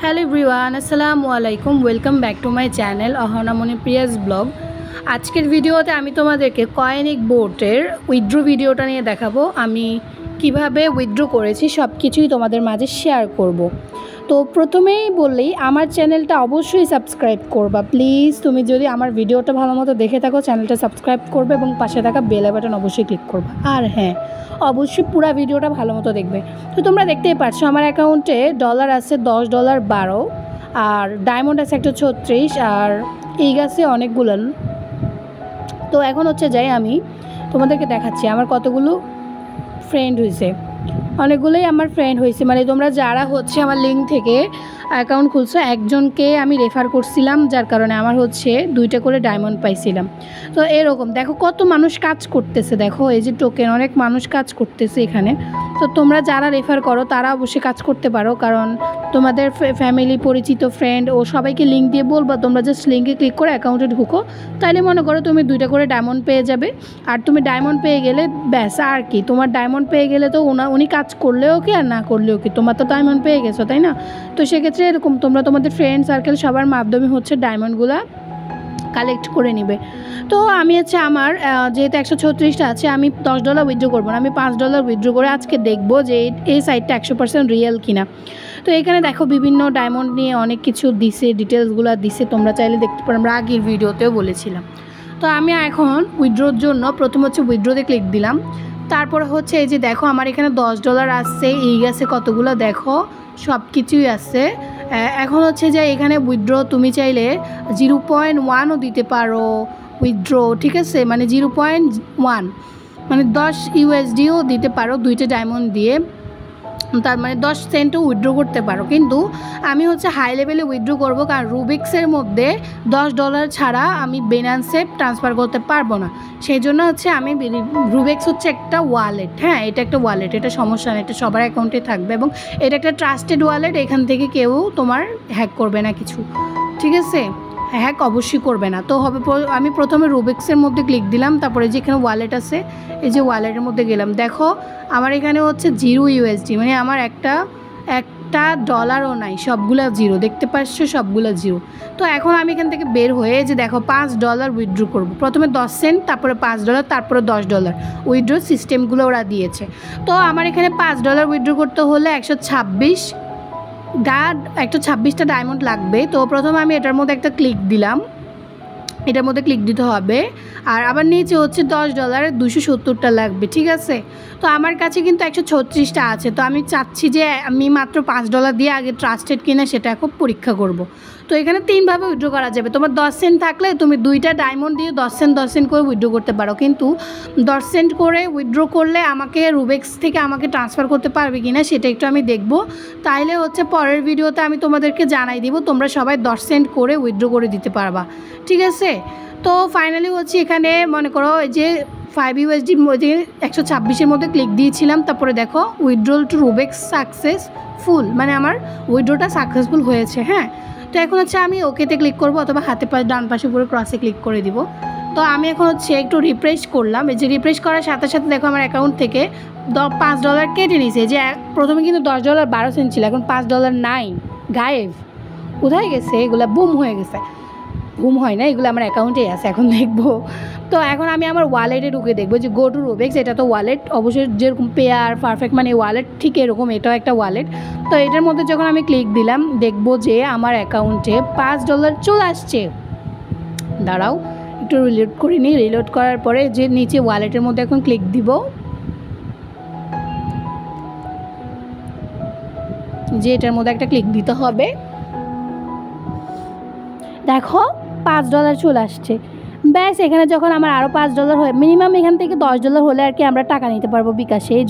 Hello everyone, আসসালামু আলাইকুম। Welcome back to my channel Ahonamoni Prius blog. আজকের ভিডিওতে আমি তোমাদেরকে কয়েনিক বোটের উইথড্র ভিডিওটা নিয়ে দেখাবো। আমি কিভাবে উইথড্র করেছি সব কিছুই তোমাদের মাঝে শেয়ার করব। তো প্রথমেই বললেই আমার চ্যানেলটা অবশ্যই সাবস্ক্রাইব করবা প্লিজ। তুমি যদি আমার ভিডিওটা ভালো মতো দেখে থাকো চ্যানেলটা সাবস্ক্রাইব করবে এবং পাশে থাকা বেল বাটন অবশ্যই ক্লিক করবা। আর হ্যাঁ, অবশ্যই পুরো ভিডিওটা ভালো মতো দেখবে। তো তোমরা দেখতেই পাচ্ছ আমার অ্যাকাউন্টে ডলার আছে $10, 12, আর ডায়মন্ড আছে 136, আর এই গাছে অনেকগুলো। তো এখন যাই আমি তোমাদেরকে দেখাচ্ছি আমার কতগুলো ফ্রেন্ড হয়েছে। অনেকগুলোই আমার ফ্রেন্ড হয়েছে, মানে তোমরা যারা আমার লিঙ্ক থেকে অ্যাকাউন্ট খুলছো একজনকে আমি রেফার করছিলাম, যার কারণে আমার 2টা করে ডায়মন্ড পাইছিলাম। তো এরকম দেখো কত মানুষ কাজ করতেছে, দেখো এই যে টোকেন, অনেক মানুষ কাজ করতেছে এখানে। তো তোমরা যারা রেফার করো তারা অবশ্যই কাজ করতে পারো, কারণ তোমাদের ফ্যামিলি, পরিচিত, ফ্রেন্ড ও সবাইকে লিঙ্ক দিয়ে বলবা তোমরা জাস্ট লিঙ্কে ক্লিক করে অ্যাকাউন্টে ঢুকো, তাইলে মনে করো তুমি 2টা করে ডায়মন্ড পেয়ে যাবে। আর তুমি ডায়মন্ড পেয়ে গেলে ব্যাস, আর কি, তোমার ডায়মন্ড পেয়ে গেলে তো উনি কাজ করলেও কি আর না করলেও কি, তোমার তো ডায়মন্ড পেয়ে গেছো, তাই না? তো সেক্ষেত্রে এরকম তোমরা তোমাদের ফ্রেন্ড সার্কেল সবার মাধ্যমে ডায়মন্ডগুলো কালেক্ট করে নিবে। তো আমি আমার যেহেতু 136টা আছে, আমি $10 উইথড্র করবো না, আমি $5 উইথড্র করে আজকে দেখবো যে এই সাইটটা 100% রিয়েল কিনা। তো এখানে দেখো বিভিন্ন ডায়মন্ড নিয়ে অনেক কিছু দিছে, ডিটেলসগুলো দিছে, তোমরা চাইলে দেখতে পারো, আমরা আগের ভিডিওতেও বলেছিলাম। তো আমি এখন উইথড্রোর জন্য প্রথম উইথড্রোতে ক্লিক দিলাম। তারপর এই যে দেখো আমার এখানে $10 আসছে, এই গেছে কতগুলো দেখো, সব কিছুই আছে। এখন যে এখানে উইথড্র তুমি চাইলে 0.1ও দিতে পারো উইথড্র, ঠিক আছে, মানে 0.1 মানে 10 USDও দিতে পারো 2টা ডায়মন্ড দিয়ে, তার মানে 10 সেন্টও উইথড্র করতে পারো। কিন্তু আমি হাই লেভেলে উইথড্র করবো, কারণ রুবিক্সের মধ্যে $10 ছাড়া আমি বিনান্সে ট্রান্সফার করতে পারবো না। সেই জন্য আমি রুবিক্স একটা ওয়ালেট, হ্যাঁ এটা একটা ওয়ালেট, এটা সমস্যা নেই, এটা সবার অ্যাকাউন্টে থাকবে এবং এটা একটা ট্রাস্টেড ওয়ালেট, এখান থেকে কেউ তোমার হ্যাক করবে না কিছু, ঠিক আছে, হ্যাক অবশ্যই করবে না। তো আমি প্রথমে রুবিক্সের মধ্যে ক্লিক দিলাম, তারপরে যেখানে ওয়ালেট আছে এই যে ওয়ালেটের মধ্যে গেলাম, দেখো আমার এখানে 0 USD, মানে আমার একটা ডলারও নাই, সবগুলা 0 দেখতে পাচ্ছ, সবগুলা 0। তো এখন আমি এখান থেকে বের হয়ে যে দেখো $5 উইথড্র করব, প্রথমে 10 সেন্ট, তারপরে $5, তারপরে $10 উইথড্র সিস্টেমগুলো ওরা দিয়েছে। তো আমার এখানে $5 উইথড্র করতে হলে 126টা ডায়মন্ড লাগবে। তো প্রথমে আমি এটার মধ্যে একটা ক্লিক দিলাম, এটার মধ্যে ক্লিক দিতে হবে, আর আবার নিচে $10 270টা লাগবে, ঠিক আছে। তো আমার কাছে কিন্তু 136টা আছে, তো আমি চাচ্ছি যে আমি মাত্র $5 দিয়ে আগে ট্রাস্টেড কিনা সেটা এখন পরীক্ষা করব। তো এখানে 3ভাবে উইথড্র করা যাবে। তোমার 10 সেন্ট থাকলে তুমি 2টা ডায়মন্ড দিয়ে 10 সেন্ট করে উইথড্র করতে পারো, কিন্তু 10 সেন্ট করে উইথড্র করলে আমাকে রুবিক্স থেকে আমাকে ট্রান্সফার করতে পারবে কিনা সেটা একটু আমি দেখব। তাইলে পরের ভিডিওতে আমি তোমাদেরকে জানাই দিব, তোমরা সবাই 10 সেন্ট করে উইথড্র করে দিতে পারবা, ঠিক আছে। তো ফাইনালি এখানে মনে করো এই যে 5 USDর মধ্যে 126-এর মধ্যে ক্লিক দিয়েছিলাম, তারপরে দেখো উইথড্রল টু রুবিক্স সাকসেসফুল, মানে আমার উইথড্রটা সাকসেসফুল হয়েছে, হ্যাঁ। তো এখন আমি ওকেতে ক্লিক করব, অথবা হাতে ডান পাশে উপরে ক্রসে ক্লিক করে দিব। তো আমি এখন একটু রিফ্রেশ করলাম, এই যে রিফ্রেশ করার সাথে সাথে দেখো আমার অ্যাকাউন্ট থেকে $5 কেটে নিয়েছে। যে প্রথমে কিন্তু $10 12 সেন্ট ছিল, এখন $5 নাই, গায়েব, কোথায় গেছে এগুলো, বুম হয়ে গেছে। ঘুম হয় না, এগুলো আমার অ্যাকাউন্টেই আছে, এখন দেখবো। তো এখন আমি আমার ওয়ালেটে ঢুকে দেখবো যে গো টু রুবিক্স, এটা তো ওয়ালেট অবশ্যই, যেরকম পেয়ার, পারফেক্ট মানে ওয়ালেট ঠিক এরকম, এটাও একটা ওয়ালেট। তো এটার মধ্যে যখন আমি ক্লিক দিলাম দেখবো যে আমার অ্যাকাউন্টে $5 চলে আসছে। দাঁড়াও একটু রিলোড করে নিই, রিলোড করার পরে যে নিচে ওয়ালেটের মধ্যে এখন ক্লিক দিব, যে এটার মধ্যে একটা ক্লিক দিতে হবে, দেখো $5 চলে আসছে। ব্যাস এখানে যখন আমার আরও $5 হয়, মিনিমাম এখান থেকে $10 হলে আর কি আমরা টাকা নিতে পারবো বিকাশে, এই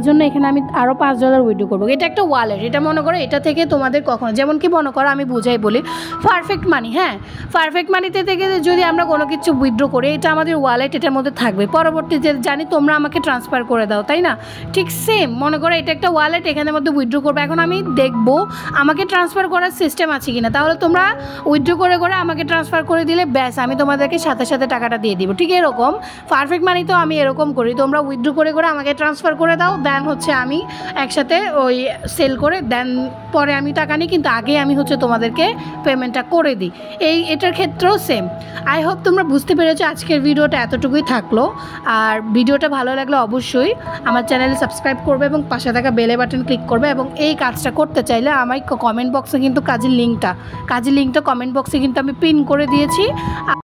জন্য এখানে আমি আরও $5 উইথড্র করবো। এটা একটা ওয়ালেট, এটা মনে করো এটা থেকে তোমাদের কখনো, যেমন কি মনে করো আমি বুঝাই বলি, পারফেক্ট মানি, হ্যাঁ পারফেক্ট মানিতে থেকে যদি আমরা কোনো কিছু উইথড্র করি, এটা আমাদের ওয়ালেট, এটার মধ্যে থাকবে, পরবর্তীতে জানি তোমরা আমাকে ট্রান্সফার করে দাও, তাই না? ঠিক সেম মনে করো এটা একটা ওয়ালেট, এখানের মধ্যে উইথড্র করবো। এখন আমি দেখবো আমাকে ট্রান্সফার করার সিস্টেম আছে কিনা, তাহলে তোমরা উইথড্র করে আমাকে ট্রান্সফার করে দিলে ব্যাস আমি তোমাদেরকে সাথে সাথে টাকাটা দিয়ে দিব। ঠিক এরকম পারফেক্ট মানি তো আমি এরকম করি, তোমরা উইথড্র করে করে আমাকে ট্রান্সফার করে দাও, দেন হচ্ছে আমি একসাথে ওই সেল করে দেন পরে আমি টাকা নিই, কিন্তু আগে আমি হচ্ছে তোমাদেরকে পেমেন্টটা করে দিই। এটার ক্ষেত্রেও সেম। আই হোপ তোমরা বুঝতে পেরেছো। আজকের ভিডিওটা এতটুকুই থাকলো। আর ভিডিওটা ভালো লাগলে অবশ্যই আমার চ্যানেলে সাবস্ক্রাইব করবে এবং পাশে থাকা বেল বাটন ক্লিক করবে। এবং এই কাজটা করতে চাইলে আমার কমেন্ট বক্সে কিন্তু কাজের লিঙ্কটা কমেন্ট বক্সে কিন্তু আমি পিন করে দিয়েছি।